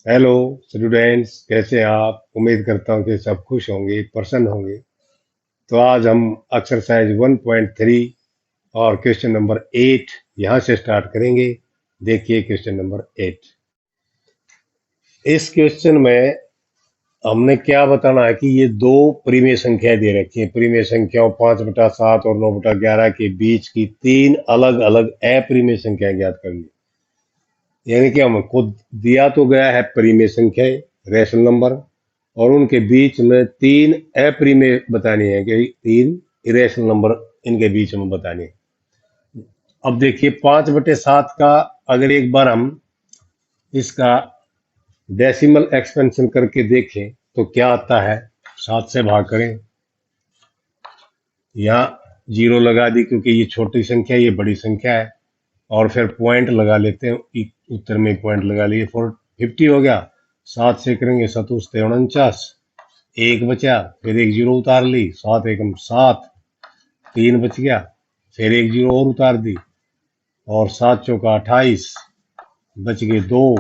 Hello students, कैसे हैं आप? उम्मीद करता हूं कि सब खुश होंगे, प्रसन्न होंगे। तो आज हम एक्सरसाइज 1.3 और क्वेश्चन नंबर 8 यहां से स्टार्ट करेंगे। देखिए क्वेश्चन नंबर 8। इस क्वेश्चन में हमने क्या बताना है कि ये दो परिमेय संख्याएं दे रखी हैं। परिमेय संख्याओं 5/7 और 9/11 के बीच की तीन अलग अलग अपरिमेय संख्याएं ज्ञात करनी। यानी कि हमको दिया तो गया है परिमेय संख्याएं, रेशनल नंबर, और उनके बीच में तीन अपरिमेय बतानी है कि तीन इरेशनल नंबर इनके बीच में बतानी है। अब देखिए 5/7 का अगर एक बार हम इसका डेसिमल एक्सपेंशन करके देखें तो क्या आता है। 7 से भाग करें, यहाँ जीरो लगा दी क्योंकि ये छोटी संख्या है, ये बड़ी संख्या है, और फिर पॉइंट लगा लेते हैं। उत्तर में पॉइंट लगा लिए, 450 हो गया। 7 से करेंगे 7×7 = 49, एक बचा, फिर एक जीरो उतार ली, 7 एकम 7, 3 बच गया, फिर एक जीरो और उतार दी, और 7 चौका 28, बच गए 2,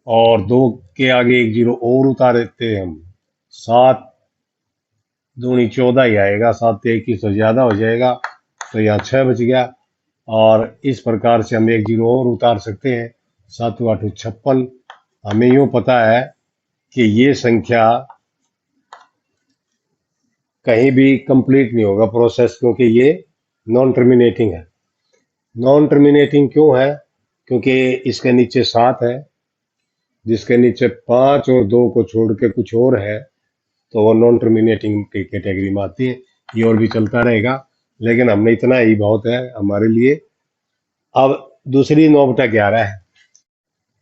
और 2 के आगे एक जीरो और उतार देते हैं हम। 7 दूनी 14 ही आएगा, 7 से 21 तो ज्यादा हो जाएगा, तो यहाँ 6 बच गया। और इस प्रकार से हम एक जीरो और उतार सकते हैं। 7 8 56। हमें यूं पता है कि ये संख्या कहीं भी कंप्लीट नहीं होगा प्रोसेस, क्योंकि ये नॉन टर्मिनेटिंग है। नॉन टर्मिनेटिंग क्यों है? क्योंकि इसके नीचे 7 है, जिसके नीचे 5 और 2 को छोड़ के कुछ और है, तो वो नॉन टर्मिनेटिंग की कैटेगरी में आती है। ये और भी चलता रहेगा, लेकिन हमने इतना ही बहुत है हमारे लिए। अब दूसरी 9/11 है।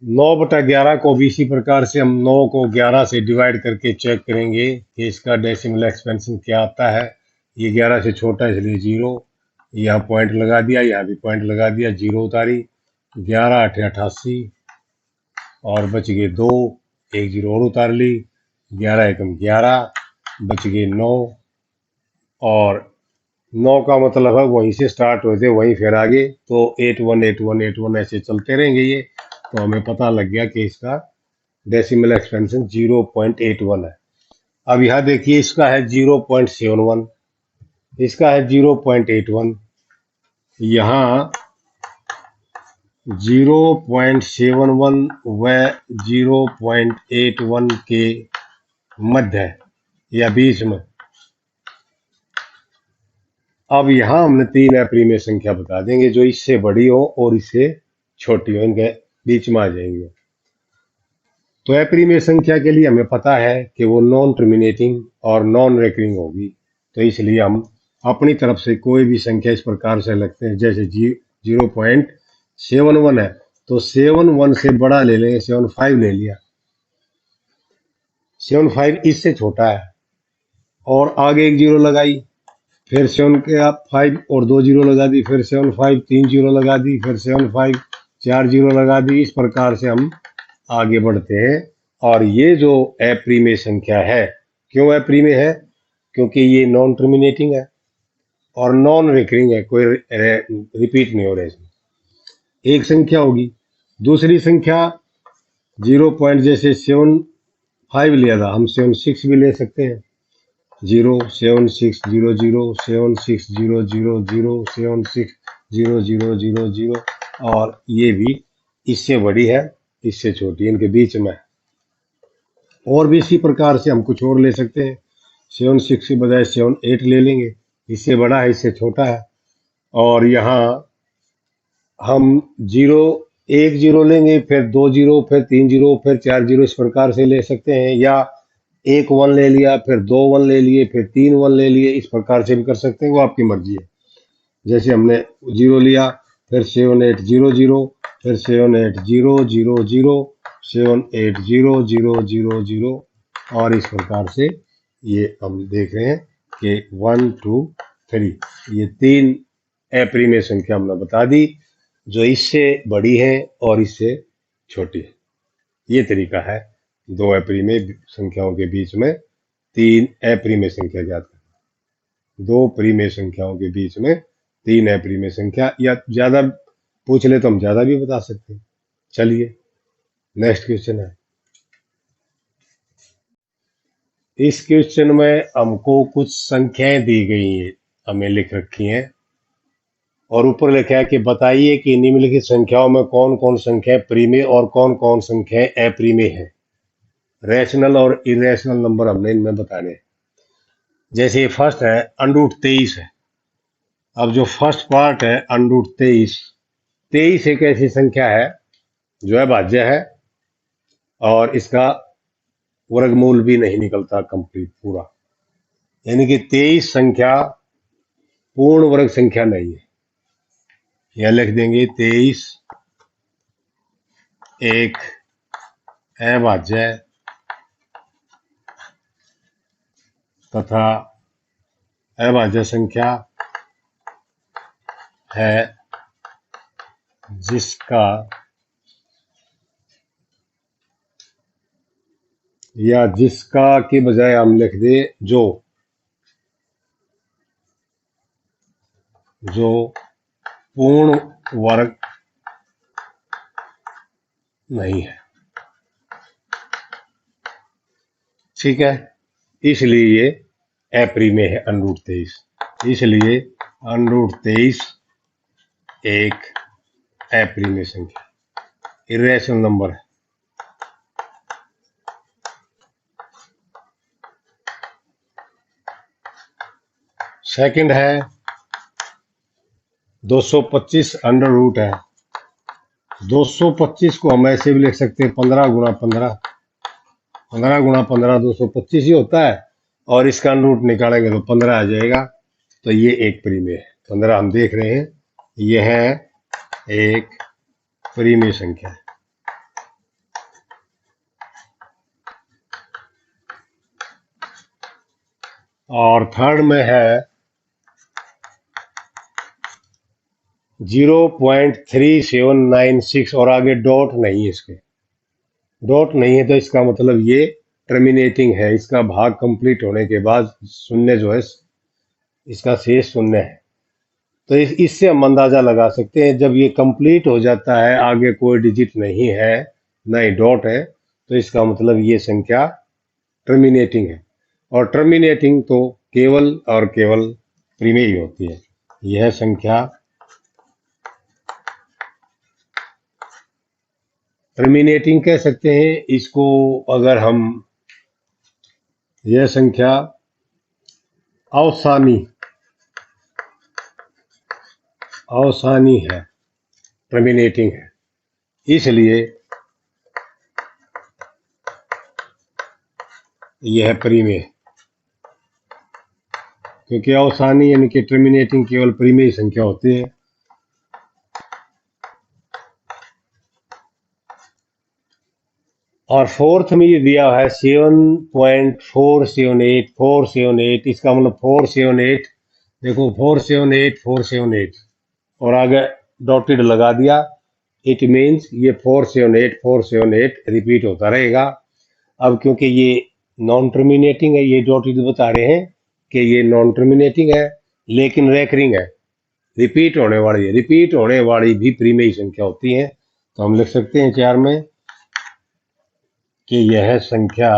9/11 को भी इसी प्रकार से हम 9 को 11 से डिवाइड करके चेक करेंगे कि इसका डेसिमल एक्सपेंशन क्या आता है। ये 11 से छोटा है इसलिए जीरो, यहाँ पॉइंट लगा दिया, यहाँ भी पॉइंट लगा दिया, जीरो उतारी, 11 8 88, और बच गए 2, एक जीरो और उतार ली, 11 एकम 11, बच गए 9, और 9 का मतलब है वहीं से स्टार्ट होते वहीं फिर आगे, तो 8 1 8 1 8 1 ऐसे चलते रहेंगे ये। तो हमें पता लग गया कि इसका डेसिमल एक्सपेंशन 0.81 है। अब यहाँ देखिए इसका है 0.71, इसका है 0.81, यहाँ 0.71 व 0.81 के मध्य है या बीच में। अब यहाँ हमने तीन अपरिमेय संख्या बता देंगे जो इससे बड़ी हो और इससे छोटी हो, इनके बीच में आ जाएंगे। तो अपरिमेय संख्या के लिए हमें पता है कि वो नॉन टर्मिनेटिंग और नॉन रेकरिंग होगी, तो इसलिए हम अपनी तरफ से कोई भी संख्या इस प्रकार से लगते हैं, जैसे 0.71 है तो 71 से बड़ा ले लेंगे, 75 ले लिया, 75 इससे छोटा है, और आगे एक जीरो लगाई, फिर 7 के आप 5 और 2 जीरो लगा दी, फिर 75 3 जीरो लगा दी, फिर 75 4 जीरो लगा दी। इस प्रकार से हम आगे बढ़ते हैं। और ये जो अपरिमेय संख्या है, क्यों अपरिमेय है? क्योंकि ये नॉन टर्मिनेटिंग है और नॉन रिकरिंग है, कोई रिपीट नहीं हो रहा है इसमें। एक संख्या होगी, दूसरी संख्या 0 पॉइंट जैसे 75 लिया था, हम 76 भी ले सकते हैं। 0 7 6 0 0 0 7 6 0 0 0 0 7 6 0 0 0 0, और ये भी इससे बड़ी है, इससे छोटी है, इनके बीच में है। और भी इसी प्रकार से हम कुछ और ले सकते हैं। 7 6 के बजाय 7 8 ले लेंगे, इससे बड़ा है इससे छोटा है। और यहाँ हम जीरो, एक जीरो लेंगे, फिर दो जीरो, फिर तीन जीरो, फिर चार जीरो, इस प्रकार से ले सकते हैं। या एक वन ले लिया, फिर दो वन ले लिए, फिर तीन वन ले लिए, इस प्रकार से भी कर सकते हैं, वो आपकी मर्जी है। जैसे हमने जीरो लिया, फिर 7 8 0 0, फिर 7 8 0 0 0, 7 8 0 0 0 0, और इस प्रकार से ये हम देख रहे हैं कि 1 2 3, ये तीन अपरिमेय संख्या हमने बता दी जो इससे बड़ी है और इससे छोटी है। ये तरीका है दो अपरिमेय संख्याओं के बीच में तीन अपरिमेय संख्या ज्ञात करना। दो परिमेय संख्याओं के बीच में तीन अपरिमेय संख्या, या ज्यादा पूछ ले तो हम ज्यादा भी बता सकते हैं। चलिए नेक्स्ट क्वेश्चन है। इस क्वेश्चन में हमको कुछ संख्याएं दी गई हैं, हमें लिख रखी हैं, और ऊपर लिखा है कि बताइए कि निम्नलिखित संख्याओं में कौन कौन संख्याएं प्रीमेय और कौन कौन संख्याएं अप्रीमेय है। रैशनल और इरेशनल नंबर हमने इनमें बताने हैं। जैसे ये फर्स्ट है √23 है। अब जो फर्स्ट पार्ट है √23, 23 एक ऐसी संख्या है जो है भाज्य है और इसका वर्गमूल भी नहीं निकलता कंप्लीट पूरा, यानी कि 23 संख्या पूर्ण वर्ग संख्या नहीं है। यह लिख देंगे 23 एक अभाज्य तथा अभाज्य संख्या है जिसका या जिसका के बजाय हम लिख दे जो पूर्ण वर्ग नहीं है। ठीक है, इसलिए ये अप्रीमेय है √23, इसलिए √23 एक अप्रीमेय संख्या, इरेशनल नंबर है। सेकंड है 225 अंडर रूट है। 225 को हम ऐसे भी लिख सकते हैं 15 गुणा 15, 15 गुणा 15 225 ही होता है, और इसका अंडर रूट निकालेंगे तो 15 आ जाएगा। तो ये एक प्रीमेय है। 15 हम देख रहे हैं, यह है एक प्रीमेय संख्या है। और थर्ड में है 0.3796 और आगे डॉट नहीं है, इसके डॉट नहीं है तो इसका मतलब ये टर्मिनेटिंग है। इसका भाग कंप्लीट होने के बाद शून्य जो है इसका शेष शून्य है। तो इससे हम अंदाजा लगा सकते हैं जब ये कंप्लीट हो जाता है, आगे कोई डिजिट नहीं है, न ही डॉट है, तो इसका मतलब ये संख्या टर्मिनेटिंग है। और टर्मिनेटिंग तो केवल और केवल प्रीमेय ही होती है। यह संख्या टर्मिनेटिंग कह सकते हैं इसको। अगर हम यह संख्या अवसानी है, टर्मिनेटिंग है, इसलिए यह प्रीमेय है। क्योंकि अवसानी यानी कि टर्मिनेटिंग केवल प्रीमेय संख्या होती है। और फोर्थ में ये दिया है 7.478, इसका मतलब 478, देखो 478 और आगे डॉटेड लगा दिया। इट मीन्स ये 478 रिपीट होता रहेगा। अब क्योंकि ये नॉन टर्मिनेटिंग है, ये डॉटेड बता रहे हैं कि ये नॉन टर्मिनेटिंग है लेकिन रेकरिंग है, रिपीट होने वाली है। रिपीट होने वाली भी प्रीमेय संख्या होती है। तो हम लिख सकते हैं 4 में कि यह संख्या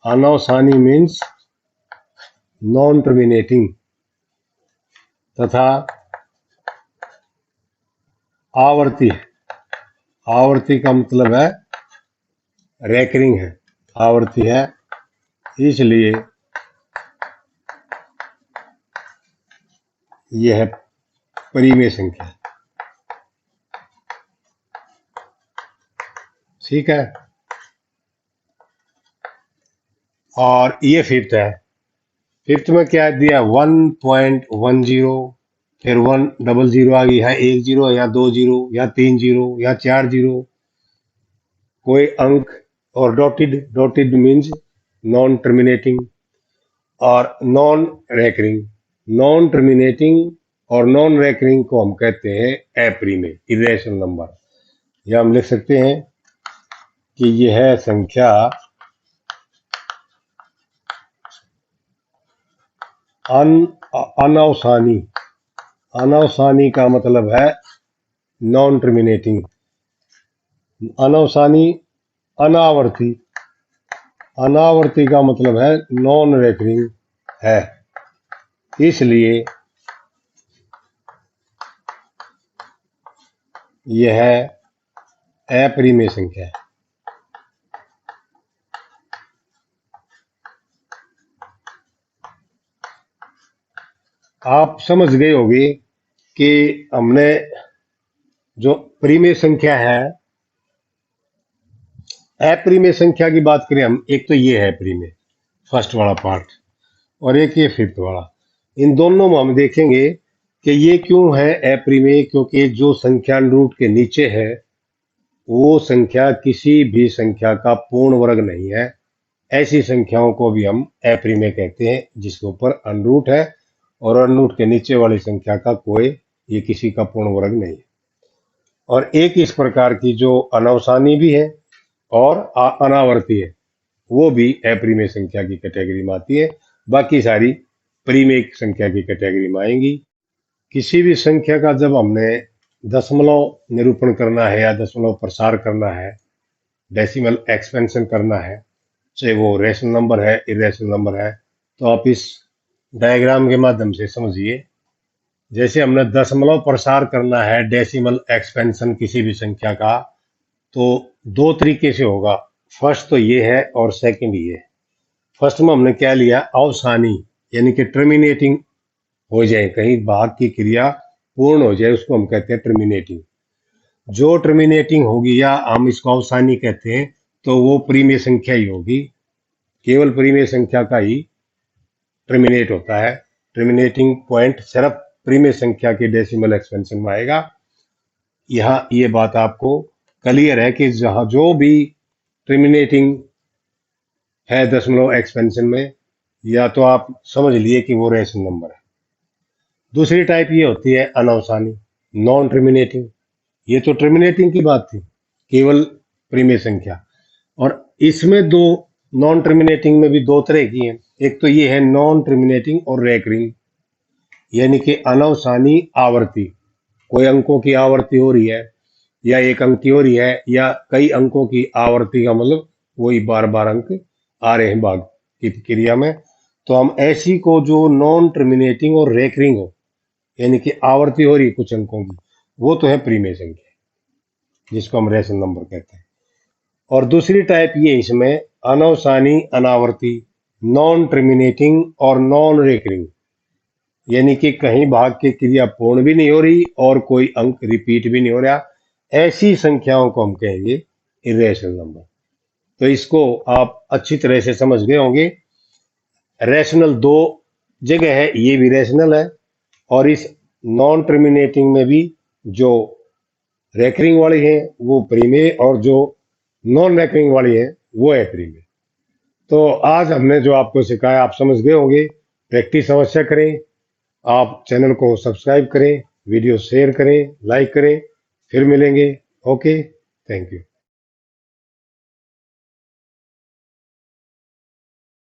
अनवसानी मीन्स नॉन टर्मिनेटिंग तथा आवर्ती है। आवर्ती का मतलब है रेकरिंग है, आवर्ती है, इसलिए यह प्रीमेय संख्या है। ठीक है, और ये फिफ्थ है। फिफ्थ में क्या दिया 1.10, फिर 100 आ गई है, 1 0 या 2 0 या 3 0 या 4 0, कोई अंक, और डॉटेड मीन्स नॉन टर्मिनेटिंग और नॉन रेकरिंग। नॉन टर्मिनेटिंग और नॉन रेकरिंग को हम कहते हैं अप्रीमेय, इरेशनल नंबर। या हम लिख सकते हैं कि यह संख्या अनवसानी। अनवसानी का मतलब है नॉन टर्मिनेटिंग। अनवसानी अनावर्ती। अनावर्ती का मतलब है नॉन रेकरिंग है, इसलिए यह अपरिमेय संख्या है। आप समझ गए होंगे कि हमने जो परिमेय संख्या है, अपरिमेय संख्या की बात करें हम, एक तो ये है परिमेय फर्स्ट वाला पार्ट, और एक ये फिफ्थ वाला। इन दोनों में हम देखेंगे कि ये क्यों है अपरिमेय, क्योंकि जो संख्या रूट के नीचे है वो संख्या किसी भी संख्या का पूर्ण वर्ग नहीं है। ऐसी संख्याओं को भी हम अपरिमेय कहते हैं, जिसके ऊपर अनरूट है और अनरूट के नीचे वाली संख्या का कोई, ये किसी का पूर्ण वर्ग नहीं है। और एक इस प्रकार की जो अनवसानी भी है और अनावर्ती है, वो भी अपरिमेय संख्या की कैटेगरी में आती है। बाकी सारी परिमेय संख्या की कैटेगरी में आएंगी। किसी भी संख्या का जब हमने दशमलव निरूपण करना है या दशमलव प्रसार करना है, डेसिमल एक्सपेंशन करना है, चाहे वो रेशनल नंबर है, इरेशनल नंबर है, तो आप इस डायग्राम के माध्यम से समझिए। जैसे हमने दशमलव प्रसार करना है, डेसिमल एक्सपेंशन किसी भी संख्या का, तो दो तरीके से होगा। फर्स्ट तो ये है और सेकंड ये है। फर्स्ट में हमने क्या लिया, अवसानी, यानी कि टर्मिनेटिंग हो जाए, कहीं भाग की क्रिया पूर्ण हो जाए, उसको हम कहते हैं टर्मिनेटिंग। जो टर्मिनेटिंग होगी या हम इसको अवसानी कहते हैं, तो वो परिमेय संख्या ही होगी। केवल परिमेय संख्या का ही टर्मिनेट होता है। टर्मिनेटिंग पॉइंट सिर्फ परिमेय संख्या के डेसिमल एक्सपेंशन में आएगा। यहाँ ये बात आपको क्लियर है कि जहां जो भी टर्मिनेटिंग है दशमलव एक्सपेंशन में, या तो आप समझ लिए कि वो रेशनल नंबर है। दूसरी टाइप ये होती है अनवसानी, नॉन टर्मिनेटिंग। ये तो टर्मिनेटिंग की बात थी, केवल परिमेय संख्या। और इसमें दो, नॉन टर्मिनेटिंग में भी दो तरह की हैं। एक तो ये है नॉन टर्मिनेटिंग और रेकरिंग, यानी कि अनवसानी आवर्ती। कोई अंकों की आवर्ती हो रही है, या एक अंक की हो रही है, या कई अंकों की आवर्ती का मतलब वही बार बार अंक आ रहे हैं भाग की क्रिया में, तो हम ऐसी को जो नॉन टर्मिनेटिंग और रेकरिंग हो, यानी कि आवर्ती हो रही है कुछ अंकों की, वो तो है परिमेय संख्या, जिसको हम रेशनल नंबर कहते हैं। और दूसरी टाइप ये इसमें अनवसानी अनावर्ती, नॉन टर्मिनेटिंग और नॉन रेकरिंग, यानी कि कहीं भाग की क्रिया पूर्ण भी नहीं हो रही और कोई अंक रिपीट भी नहीं हो रहा। ऐसी संख्याओं को हम कहेंगे इरेशनल नंबर। तो इसको आप अच्छी तरह से समझ गए होंगे। रैशनल दो जगह है, ये भी रैशनल है, और इस नॉन टर्मिनेटिंग में भी जो रेकरिंग वाली है वो परिमेय, और जो नॉन रेकरिंग वाली है वो है परिमेय। तो आज हमने जो आपको सिखाया आप समझ गए होंगे। प्रैक्टिस अवश्य करें। आप चैनल को सब्सक्राइब करें, वीडियो शेयर करें, लाइक करें। फिर मिलेंगे। Okay, thank you.